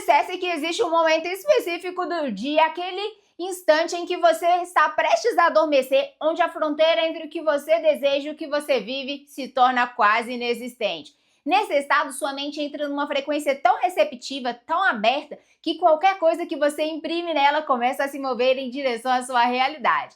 dissesse que existe um momento específico do dia, aquele instante em que você está prestes a adormecer, onde a fronteira entre o que você deseja e o que você vive se torna quase inexistente. Nesse estado, sua mente entra numa frequência tão receptiva, tão aberta, que qualquer coisa que você imprime nela começa a se mover em direção à sua realidade.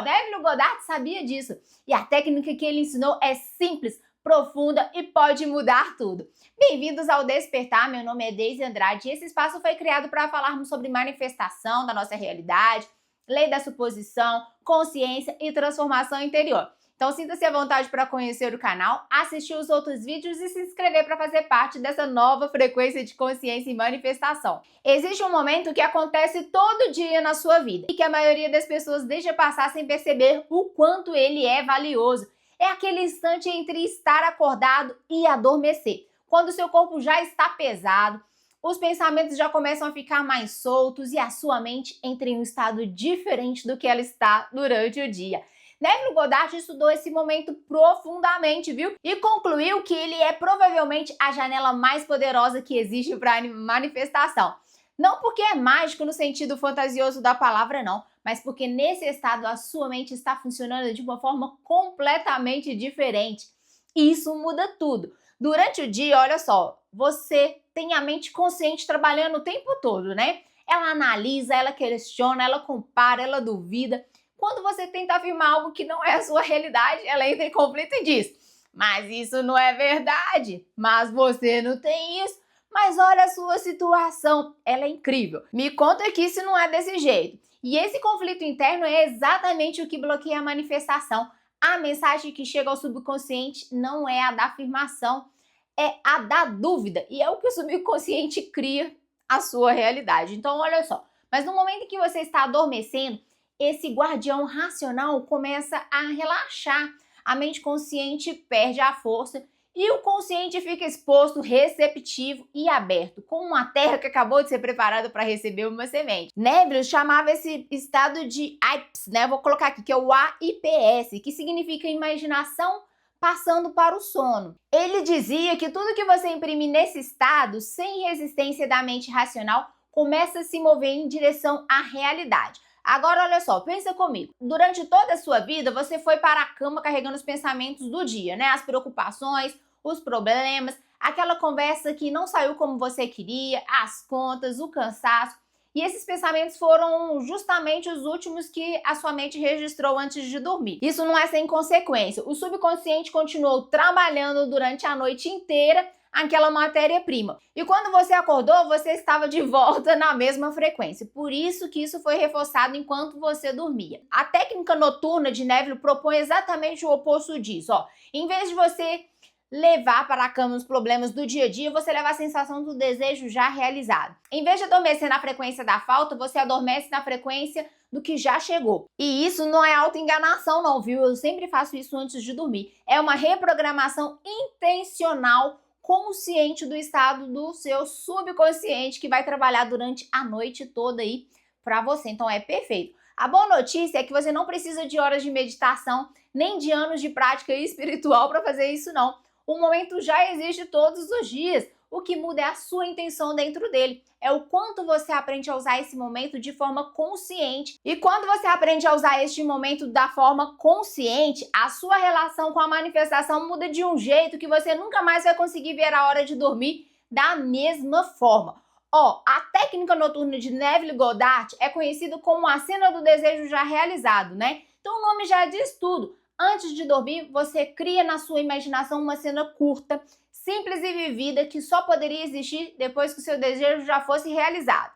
Neville Goddard sabia disso, e a técnica que ele ensinou é simples, profunda e pode mudar tudo. Bem-vindos ao Despertar, meu nome é Deise Andrade e esse espaço foi criado para falarmos sobre manifestação da nossa realidade, lei da suposição, consciência e transformação interior. Então sinta-se à vontade para conhecer o canal, assistir os outros vídeos e se inscrever para fazer parte dessa nova frequência de consciência e manifestação. Existe um momento que acontece todo dia na sua vida e que a maioria das pessoas deixa passar sem perceber o quanto ele é valioso. É aquele instante entre estar acordado e adormecer, quando seu corpo já está pesado, os pensamentos já começam a ficar mais soltos e a sua mente entra em um estado diferente do que ela está durante o dia. Neville Goddard estudou esse momento profundamente, viu? E concluiu que ele é provavelmente a janela mais poderosa que existe para manifestação. Não porque é mágico no sentido fantasioso da palavra, não, mas porque nesse estado a sua mente está funcionando de uma forma completamente diferente. E isso muda tudo. Durante o dia, olha só, você tem a mente consciente trabalhando o tempo todo, né? Ela analisa, ela questiona, ela compara, ela duvida. Quando você tenta afirmar algo que não é a sua realidade, ela entra em conflito e diz: mas isso não é verdade, mas você não tem isso. Mas olha a sua situação, ela é incrível. Me conta aqui se não é desse jeito. E esse conflito interno é exatamente o que bloqueia a manifestação. A mensagem que chega ao subconsciente não é a da afirmação, é a da dúvida. E é o que o subconsciente cria a sua realidade. Então olha só, mas no momento em que você está adormecendo, esse guardião racional começa a relaxar. A mente consciente perde a força e o consciente fica exposto, receptivo e aberto, como uma terra que acabou de ser preparada para receber uma semente. Neville chamava esse estado de AIPS, né? Vou colocar aqui, que é o AIPS, que significa imaginação passando para o sono. Ele dizia que tudo que você imprime nesse estado, sem resistência da mente racional, começa a se mover em direção à realidade. Agora, olha só, pensa comigo. Durante toda a sua vida, você foi para a cama carregando os pensamentos do dia, né? As preocupações, os problemas, aquela conversa que não saiu como você queria, as contas, o cansaço. E esses pensamentos foram justamente os últimos que a sua mente registrou antes de dormir. Isso não é sem consequência. O subconsciente continuou trabalhando durante a noite inteira aquela matéria-prima. E quando você acordou, você estava de volta na mesma frequência. Por isso que isso foi reforçado enquanto você dormia. A técnica noturna de Neville propõe exatamente o oposto disso. Em vez de você levar para a cama os problemas do dia a dia, você leva a sensação do desejo já realizado. Em vez de adormecer na frequência da falta, você adormece na frequência do que já chegou. E isso não é autoenganação não, viu? Eu sempre faço isso antes de dormir. É uma reprogramação intencional, consciente do estado do seu subconsciente que vai trabalhar durante a noite toda aí para você. Então é perfeito. A boa notícia é que você não precisa de horas de meditação, nem de anos de prática espiritual para fazer isso não. O momento já existe todos os dias. O que muda é a sua intenção dentro dele. É o quanto você aprende a usar esse momento de forma consciente. E quando você aprende a usar este momento da forma consciente, a sua relação com a manifestação muda de um jeito que você nunca mais vai conseguir ver a hora de dormir da mesma forma. A técnica noturna de Neville Goddard é conhecida como a cena do desejo já realizado, né? Então o nome já diz tudo. Antes de dormir, você cria na sua imaginação uma cena curta, simples e vivida que só poderia existir depois que o seu desejo já fosse realizado.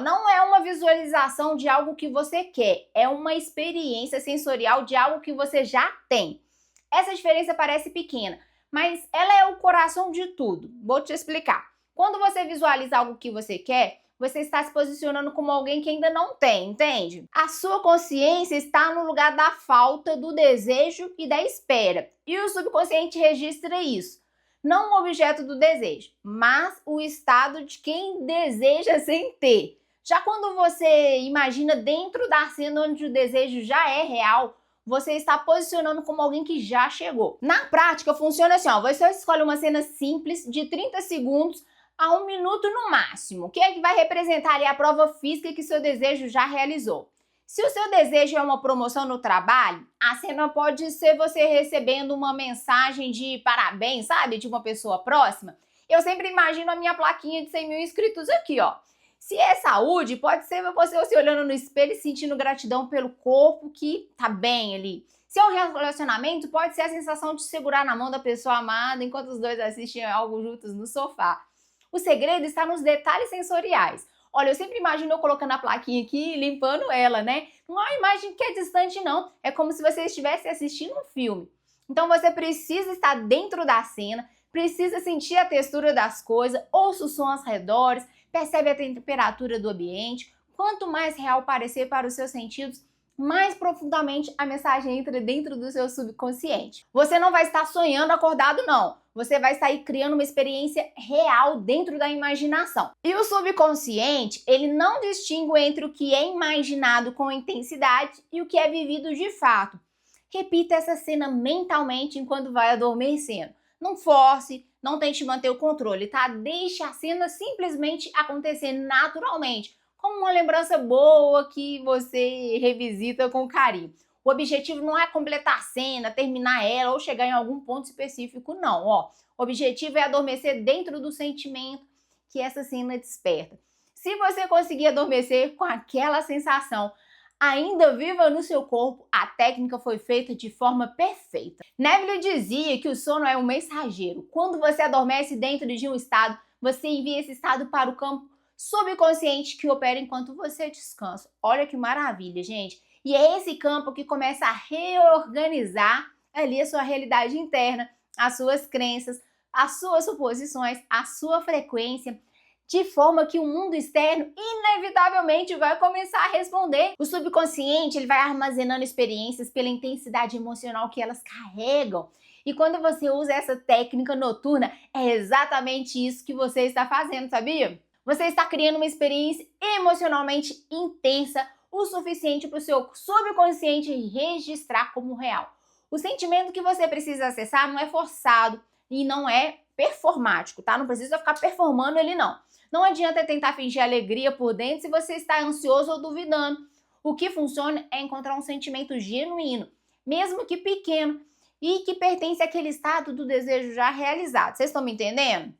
Não é uma visualização de algo que você quer, é uma experiência sensorial de algo que você já tem. Essa diferença parece pequena, mas ela é o coração de tudo. Vou te explicar. Quando você visualiza algo que você quer, você está se posicionando como alguém que ainda não tem, entende? A sua consciência está no lugar da falta, do desejo e da espera. E o subconsciente registra isso. Não o objeto do desejo, mas o estado de quem deseja sem ter. Já quando você imagina dentro da cena onde o desejo já é real, você está posicionando como alguém que já chegou. Na prática, funciona assim, você escolhe uma cena simples de 30 segundos a 1 minuto no máximo. O que é que vai representar ali a prova física que seu desejo já realizou? Se o seu desejo é uma promoção no trabalho, a cena pode ser você recebendo uma mensagem de parabéns, sabe? De uma pessoa próxima. Eu sempre imagino a minha plaquinha de 100 mil inscritos aqui, ó. Se é saúde, pode ser você se olhando no espelho e sentindo gratidão pelo corpo que tá bem ali. Se é um relacionamento, pode ser a sensação de segurar na mão da pessoa amada enquanto os dois assistem algo juntos no sofá. O segredo está nos detalhes sensoriais. Olha, eu sempre imagino eu colocando a plaquinha aqui e limpando ela, né? Não é uma imagem que é distante, não. É como se você estivesse assistindo um filme. Então você precisa estar dentro da cena, precisa sentir a textura das coisas, ouça o som aos redores, percebe a temperatura do ambiente. Quanto mais real parecer para os seus sentidos, mais profundamente a mensagem entra dentro do seu subconsciente. Você não vai estar sonhando acordado, não. Você vai sair criando uma experiência real dentro da imaginação. E o subconsciente, ele não distingue entre o que é imaginado com intensidade e o que é vivido de fato. Repita essa cena mentalmente enquanto vai adormecendo. Não force, não tente manter o controle, tá? Deixe a cena simplesmente acontecer naturalmente, como uma lembrança boa que você revisita com carinho. O objetivo não é completar a cena, terminar ela ou chegar em algum ponto específico, não. Ó, o objetivo é adormecer dentro do sentimento que essa cena desperta. Se você conseguir adormecer com aquela sensação ainda viva no seu corpo, a técnica foi feita de forma perfeita. Neville dizia que o sono é um mensageiro. Quando você adormece dentro de um estado, você envia esse estado para o campo subconsciente que opera enquanto você descansa. Olha que maravilha, gente. E é esse campo que começa a reorganizar ali a sua realidade interna, as suas crenças, as suas suposições, a sua frequência, de forma que o mundo externo inevitavelmente vai começar a responder. O subconsciente, ele vai armazenando experiências pela intensidade emocional que elas carregam. E quando você usa essa técnica noturna, é exatamente isso que você está fazendo, sabia? Você está criando uma experiência emocionalmente intensa o suficiente para o seu subconsciente registrar como real. O sentimento que você precisa acessar não é forçado e não é performático, tá? Não precisa ficar performando ele, não. Não adianta tentar fingir alegria por dentro se você está ansioso ou duvidando. O que funciona é encontrar um sentimento genuíno, mesmo que pequeno, e que pertence àquele estado do desejo já realizado. Vocês estão me entendendo?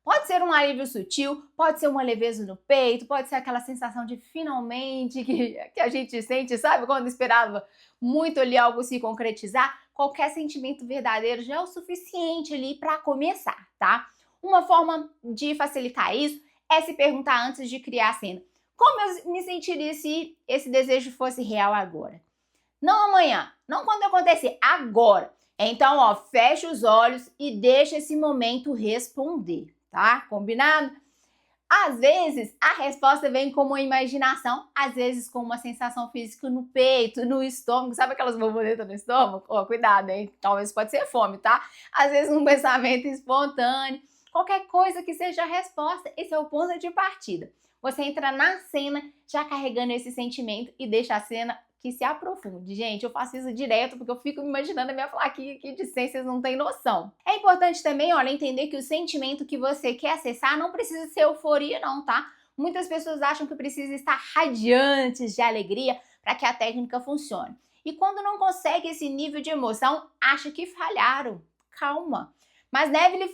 Pode ser um alívio sutil, pode ser uma leveza no peito, pode ser aquela sensação de finalmente que a gente sente, sabe? Quando esperava muito ali algo se concretizar. Qualquer sentimento verdadeiro já é o suficiente ali para começar, tá? Uma forma de facilitar isso é se perguntar antes de criar a cena: como eu me sentiria se esse desejo fosse real agora? Não amanhã, não quando acontecer, agora. Então, ó, fecha os olhos e deixa esse momento responder, tá? Combinado? Às vezes, a resposta vem com uma imaginação, às vezes com uma sensação física no peito, no estômago. Sabe aquelas borboletas no estômago? Ó, cuidado, hein? Talvez pode ser fome, tá? Às vezes um pensamento espontâneo. Qualquer coisa que seja a resposta, esse é o ponto de partida. Você entra na cena já carregando esse sentimento e deixa a cena que se aprofunde. Gente, eu faço isso direto porque eu fico imaginando a minha plaquinha aqui de 100, vocês não têm noção. É importante também, olha, entender que o sentimento que você quer acessar não precisa ser euforia não, tá? Muitas pessoas acham que precisa estar radiantes de alegria para que a técnica funcione. E quando não consegue esse nível de emoção, acha que falharam. Calma. Mas Neville,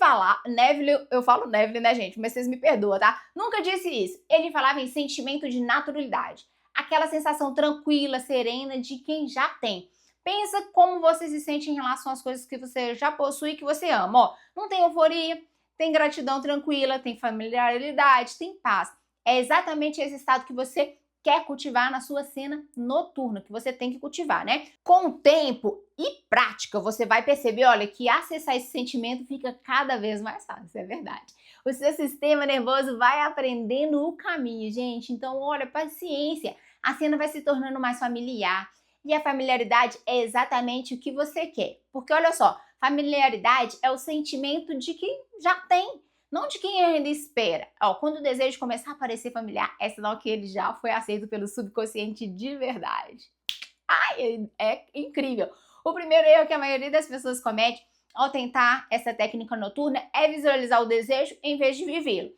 eu falo Neville, né, gente? Mas vocês me perdoam, tá? Nunca disse isso. Ele falava em sentimento de naturalidade. Aquela sensação tranquila, serena de quem já tem. Pensa como você se sente em relação às coisas que você já possui e que você ama. Ó, não tem euforia, tem gratidão tranquila, tem familiaridade, tem paz. É exatamente esse estado que você quer cultivar na sua cena noturna, que você tem que cultivar, né? Com o tempo e prática, você vai perceber, olha, que acessar esse sentimento fica cada vez mais fácil, isso é verdade. O seu sistema nervoso vai aprendendo o caminho, gente. Então, olha, paciência. A cena vai se tornando mais familiar. E a familiaridade é exatamente o que você quer. Porque, olha só, familiaridade é o sentimento de quem já tem, não de quem ainda espera. Ó, quando o desejo começar a parecer familiar, é sinal que ele já foi aceito pelo subconsciente de verdade. Ai, é incrível. O primeiro erro que a maioria das pessoas comete ao tentar essa técnica noturna é visualizar o desejo em vez de vivê-lo.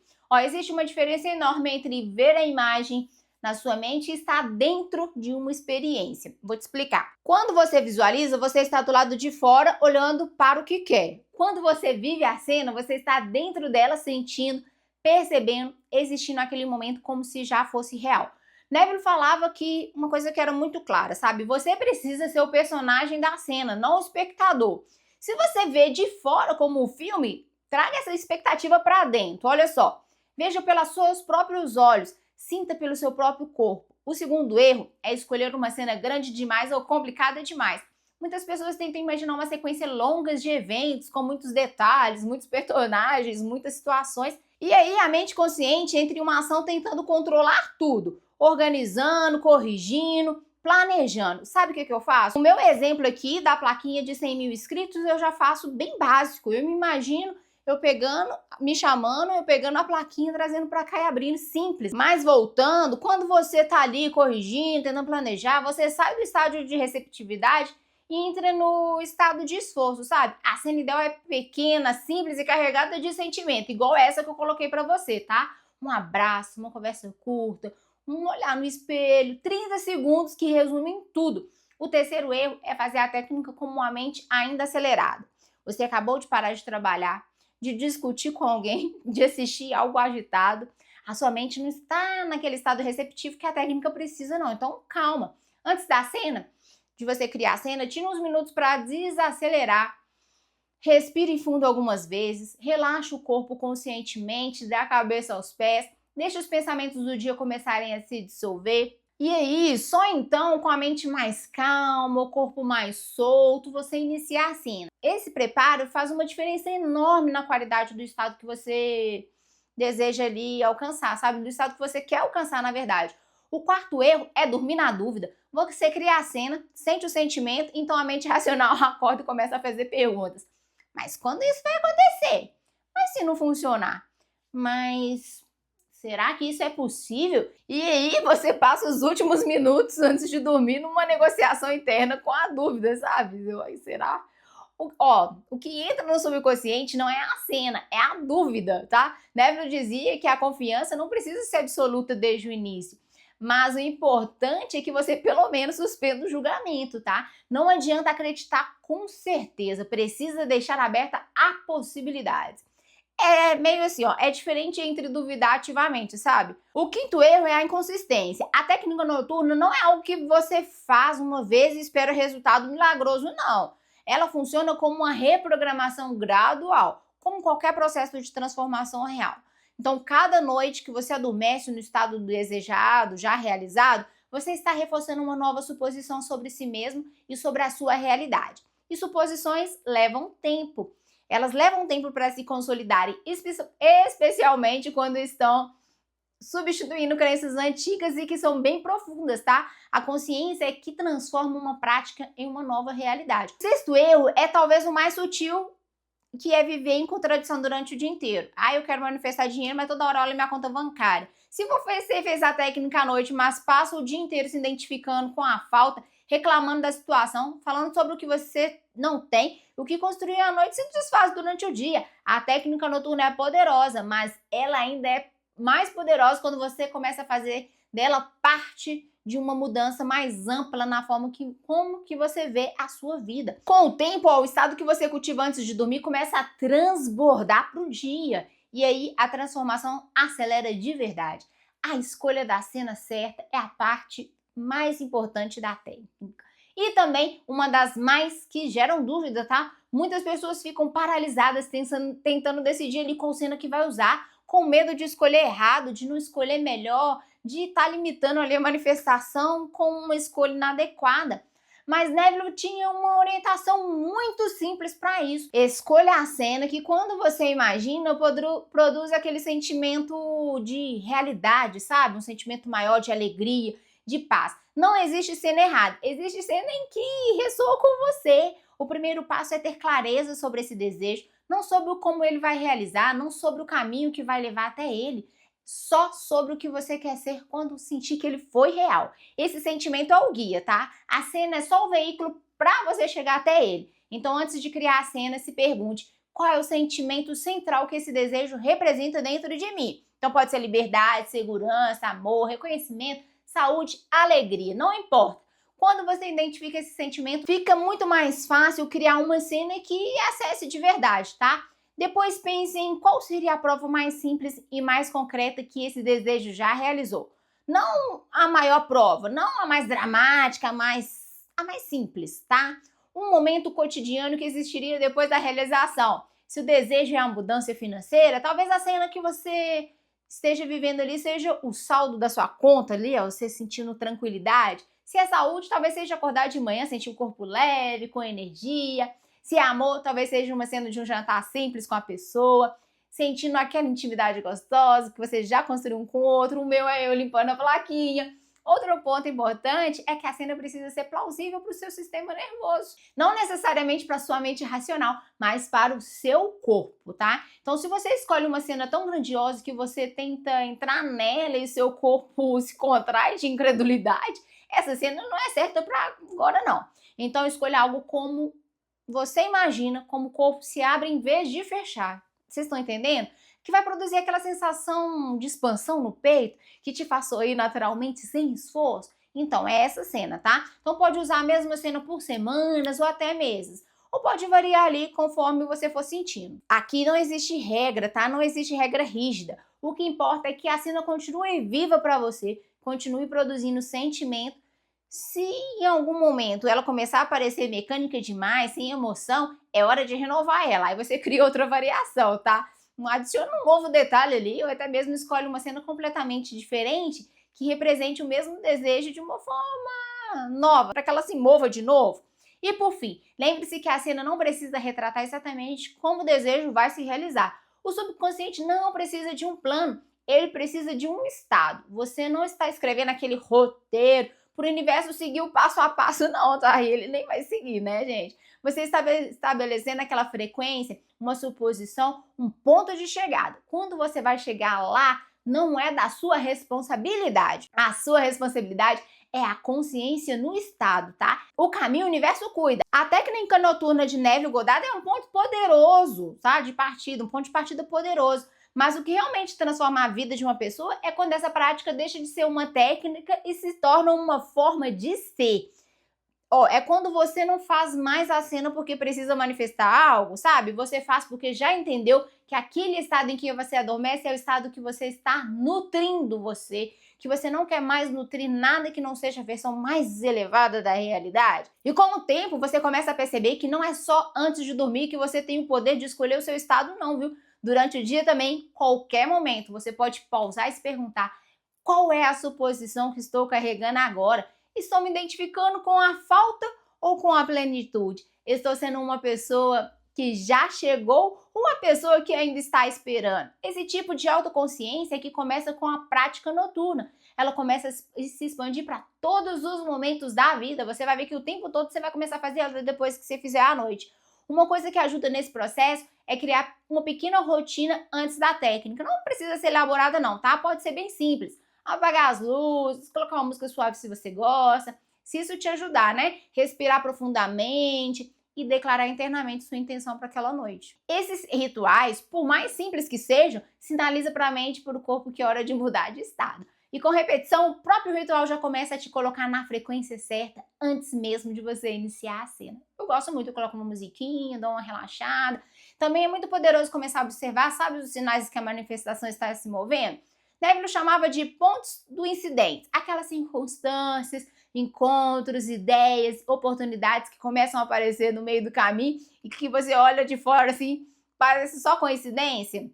Existe uma diferença enorme entre ver a imagem na sua mente e estar dentro de uma experiência. Vou te explicar. Quando você visualiza, você está do lado de fora olhando para o que quer. Quando você vive a cena, você está dentro dela sentindo, percebendo, existindo naquele momento como se já fosse real. Neville falava que uma coisa que era muito clara, sabe? Você precisa ser o personagem da cena, não o espectador. Se você vê de fora como um filme, traga essa expectativa para dentro. Olha só, veja pelos seus próprios olhos, sinta pelo seu próprio corpo. O segundo erro é escolher uma cena grande demais ou complicada demais. Muitas pessoas tentam imaginar uma sequência longa de eventos, com muitos detalhes, muitos personagens, muitas situações. E aí a mente consciente entra em uma ação tentando controlar tudo, organizando, corrigindo, planejando. Sabe o que eu faço? O meu exemplo aqui da plaquinha de 100 mil inscritos eu já faço bem básico. Eu me imagino eu pegando, me chamando, eu pegando a plaquinha, trazendo para cá e abrindo, simples. Mas voltando, quando você tá ali corrigindo, tentando planejar, você sai do estágio de receptividade e entra no estado de esforço, sabe? A cena ideal é pequena, simples e carregada de sentimento, igual essa que eu coloquei para você, tá? Um abraço, uma conversa curta, um olhar no espelho, 30 segundos que resumem tudo. O terceiro erro é fazer a técnica com uma mente ainda acelerada. Você acabou de parar de trabalhar, de discutir com alguém, de assistir algo agitado. A sua mente não está naquele estado receptivo que a técnica precisa, não. Então, calma. Antes da cena, de você criar a cena, tira uns minutos para desacelerar. Respire fundo algumas vezes, relaxa o corpo conscientemente, da cabeça aos pés, deixa os pensamentos do dia começarem a se dissolver. E aí, só então, com a mente mais calma, o corpo mais solto, você iniciar a cena. Esse preparo faz uma diferença enorme na qualidade do estado que você deseja ali alcançar, sabe? Do estado que você quer alcançar, na verdade. O quarto erro é dormir na dúvida. Você cria a cena, sente o sentimento, então a mente racional acorda e começa a fazer perguntas. Mas quando isso vai acontecer? Mas se não funcionar? Mas será que isso é possível? E aí você passa os últimos minutos antes de dormir numa negociação interna com a dúvida, sabe? Será? O que entra no subconsciente não é a cena, é a dúvida, tá? Neville dizia que a confiança não precisa ser absoluta desde o início. Mas o importante é que você pelo menos suspenda o julgamento, tá? Não adianta acreditar com certeza, precisa deixar aberta a possibilidades. É meio assim, é diferente entre duvidar ativamente, sabe? O quinto erro é a inconsistência. A técnica noturna não é algo que você faz uma vez e espera resultado milagroso, não. Ela funciona como uma reprogramação gradual, como qualquer processo de transformação real. Então, cada noite que você adormece no estado desejado, já realizado, você está reforçando uma nova suposição sobre si mesmo e sobre a sua realidade. E suposições levam tempo. Elas levam tempo para se consolidarem, especialmente quando estão substituindo crenças antigas e que são bem profundas, tá? A consciência é que transforma uma prática em uma nova realidade. O sexto erro é talvez o mais sutil, que é viver em contradição durante o dia inteiro. Eu quero manifestar dinheiro, mas toda hora olha minha conta bancária. Se você fez a técnica à noite, mas passa o dia inteiro se identificando com a falta, reclamando da situação, falando sobre o que você não tem, o que construiu à noite se desfaz durante o dia. A técnica noturna é poderosa, mas ela ainda é mais poderosa quando você começa a fazer dela parte de uma mudança mais ampla na forma como que você vê a sua vida. Com o tempo, o estado que você cultiva antes de dormir começa a transbordar para o dia. E aí a transformação acelera de verdade. A escolha da cena certa é a parte mais importante da técnica. E também uma das mais que geram dúvida, tá? Muitas pessoas ficam paralisadas tentando decidir ali qual cena que vai usar, com medo de escolher errado, de não escolher melhor, de estar limitando ali a manifestação com uma escolha inadequada. Mas Neville tinha uma orientação muito simples para isso. Escolha a cena que quando você imagina, produz aquele sentimento de realidade, sabe? Um sentimento maior de alegria, de paz. Não existe cena errada, existe cena em que ressoa com você. O primeiro passo é ter clareza sobre esse desejo, não sobre como ele vai realizar, não sobre o caminho que vai levar até ele, só sobre o que você quer ser quando sentir que ele foi real. Esse sentimento é o guia, tá? A cena é só o veículo para você chegar até ele. Então, antes de criar a cena, se pergunte qual é o sentimento central que esse desejo representa dentro de mim. Então, pode ser liberdade, segurança, amor, reconhecimento, saúde, alegria, não importa. Quando você identifica esse sentimento, fica muito mais fácil criar uma cena que acesse de verdade, tá? Depois pense em qual seria a prova mais simples e mais concreta que esse desejo já realizou. Não a maior prova, não a mais dramática, a mais simples, tá? Um momento cotidiano que existiria depois da realização. Se o desejo é a mudança financeira, talvez a cena que você esteja vivendo ali seja o saldo da sua conta ali, ó, você sentindo tranquilidade. Se é saúde, talvez seja acordar de manhã, sentir o corpo leve, com energia. Se é amor, talvez seja uma cena de um jantar simples com a pessoa, sentindo aquela intimidade gostosa que você já construiu um com o outro. O meu é eu limpando a plaquinha. Outro ponto importante é que a cena precisa ser plausível para o seu sistema nervoso. Não necessariamente para a sua mente racional, mas para o seu corpo, tá? Então, se você escolhe uma cena tão grandiosa que você tenta entrar nela e seu corpo se contrai de incredulidade, essa cena não é certa para agora, não. Então, escolha algo como você imagina, como o corpo se abre em vez de fechar. Vocês estão entendendo? Que vai produzir aquela sensação de expansão no peito, que te faz sorrir naturalmente sem esforço. Então, é essa cena, tá? Então, pode usar a mesma cena por semanas ou até meses. Ou pode variar ali conforme você for sentindo. Aqui não existe regra, tá? Não existe regra rígida. O que importa é que a cena continue viva para você, continue produzindo sentimento. Se em algum momento ela começar a parecer mecânica demais, sem emoção, é hora de renovar ela. Aí você cria outra variação, tá? Adiciona um novo detalhe ali, ou até mesmo escolhe uma cena completamente diferente que represente o mesmo desejo de uma forma nova, para que ela se mova de novo. E por fim, lembre-se que a cena não precisa retratar exatamente como o desejo vai se realizar. O subconsciente não precisa de um plano, ele precisa de um estado. Você não está escrevendo aquele roteiro para o universo seguir o passo a passo, não, tá? Ele nem vai seguir, né, gente? Você está estabelecendo aquela frequência, uma suposição, um ponto de chegada. Quando você vai chegar lá, não é da sua responsabilidade. A sua responsabilidade é a consciência no estado, tá? O caminho o universo cuida. A técnica noturna de Neville Goddard é um ponto poderoso, tá? De partida, um ponto de partida poderoso. Mas o que realmente transforma a vida de uma pessoa é quando essa prática deixa de ser uma técnica e se torna uma forma de ser. É quando você não faz mais a cena porque precisa manifestar algo, sabe? Você faz porque já entendeu que aquele estado em que você adormece é o estado que você está nutrindo você, que você não quer mais nutrir nada que não seja a versão mais elevada da realidade. E com o tempo, você começa a perceber que não é só antes de dormir que você tem o poder de escolher o seu estado, não, viu? Durante o dia também, qualquer momento, você pode pausar e se perguntar: qual é a suposição que estou carregando agora? Estou me identificando com a falta ou com a plenitude? Estou sendo uma pessoa que já chegou ou uma pessoa que ainda está esperando? Esse tipo de autoconsciência é que começa com a prática noturna. Ela começa a se expandir para todos os momentos da vida. Você vai ver que o tempo todo você vai começar a fazer ela depois que você fizer à noite. Uma coisa que ajuda nesse processo é criar uma pequena rotina antes da técnica. Não precisa ser elaborada não, tá? Pode ser bem simples. Apagar as luzes, colocar uma música suave se você gosta, se isso te ajudar, né? Respirar profundamente e declarar internamente sua intenção para aquela noite. Esses rituais, por mais simples que sejam, sinalizam para a mente e para o corpo que é hora de mudar de estado. E com repetição, o próprio ritual já começa a te colocar na frequência certa antes mesmo de você iniciar a cena. Eu gosto muito, eu coloco uma musiquinha, dou uma relaxada. Também é muito poderoso começar a observar, sabe os sinais que a manifestação está se movendo? Neville chamava de pontos do incidente, aquelas circunstâncias, encontros, ideias, oportunidades que começam a aparecer no meio do caminho e que você olha de fora assim, parece só coincidência,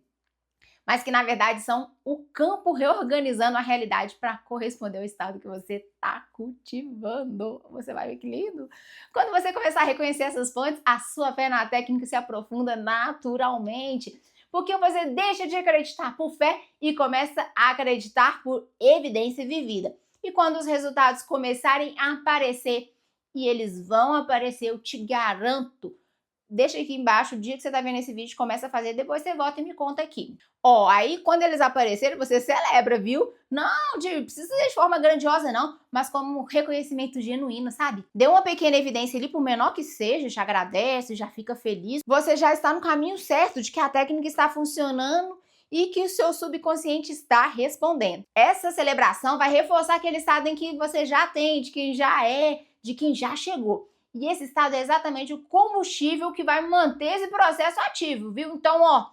mas que na verdade são o campo reorganizando a realidade para corresponder ao estado que você está cultivando. Você vai ver que lindo? Quando você começar a reconhecer essas fontes, a sua fé na técnica se aprofunda naturalmente. Porque você deixa de acreditar por fé e começa a acreditar por evidência vivida. E quando os resultados começarem a aparecer, e eles vão aparecer, eu te garanto, deixa aqui embaixo o dia que você tá vendo esse vídeo, começa a fazer, depois você volta e me conta aqui. Ó, aí quando eles aparecerem, você celebra, viu? Não, precisa ser de forma grandiosa não, mas como um reconhecimento genuíno, sabe? Dê uma pequena evidência ali, por menor que seja, já agradece, já fica feliz. Você já está no caminho certo de que a técnica está funcionando e que o seu subconsciente está respondendo. Essa celebração vai reforçar aquele estado em que você já tem, de quem já é, de quem já chegou. E esse estado é exatamente o combustível que vai manter esse processo ativo, viu? Então, ó,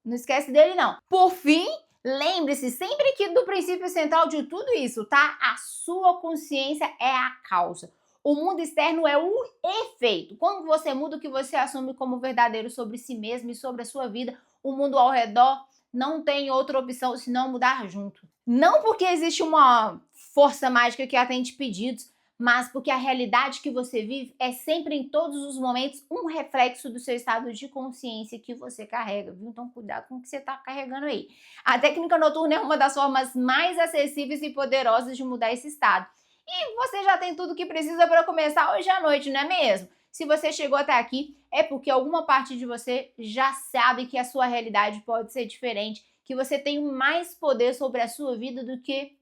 não esquece dele não. Por fim, lembre-se sempre que do princípio central de tudo isso, tá? A sua consciência é a causa. O mundo externo é o efeito. Quando você muda o que você assume como verdadeiro sobre si mesmo e sobre a sua vida, o mundo ao redor não tem outra opção senão mudar junto. Não porque existe uma força mágica que atende pedidos, mas porque a realidade que você vive é sempre, em todos os momentos, um reflexo do seu estado de consciência que você carrega, viu? Então, cuidado com o que você está carregando aí. A técnica noturna é uma das formas mais acessíveis e poderosas de mudar esse estado. E você já tem tudo que precisa para começar hoje à noite, não é mesmo? Se você chegou até aqui, é porque alguma parte de você já sabe que a sua realidade pode ser diferente, que você tem mais poder sobre a sua vida do que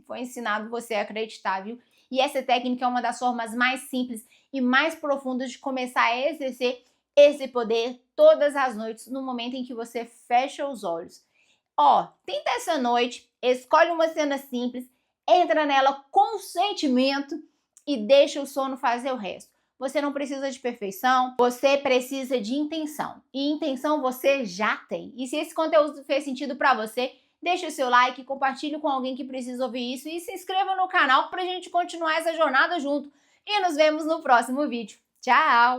foi ensinado você a acreditar, viu? E essa técnica é uma das formas mais simples e mais profundas de começar a exercer esse poder todas as noites, no momento em que você fecha os olhos. Ó, tenta essa noite, escolhe uma cena simples, entra nela com sentimento e deixa o sono fazer o resto. Você não precisa de perfeição, você precisa de intenção. E intenção você já tem. E se esse conteúdo fez sentido para você, deixa o seu like, compartilhe com alguém que precisa ouvir isso e se inscreva no canal pra gente continuar essa jornada junto. E nos vemos no próximo vídeo. Tchau!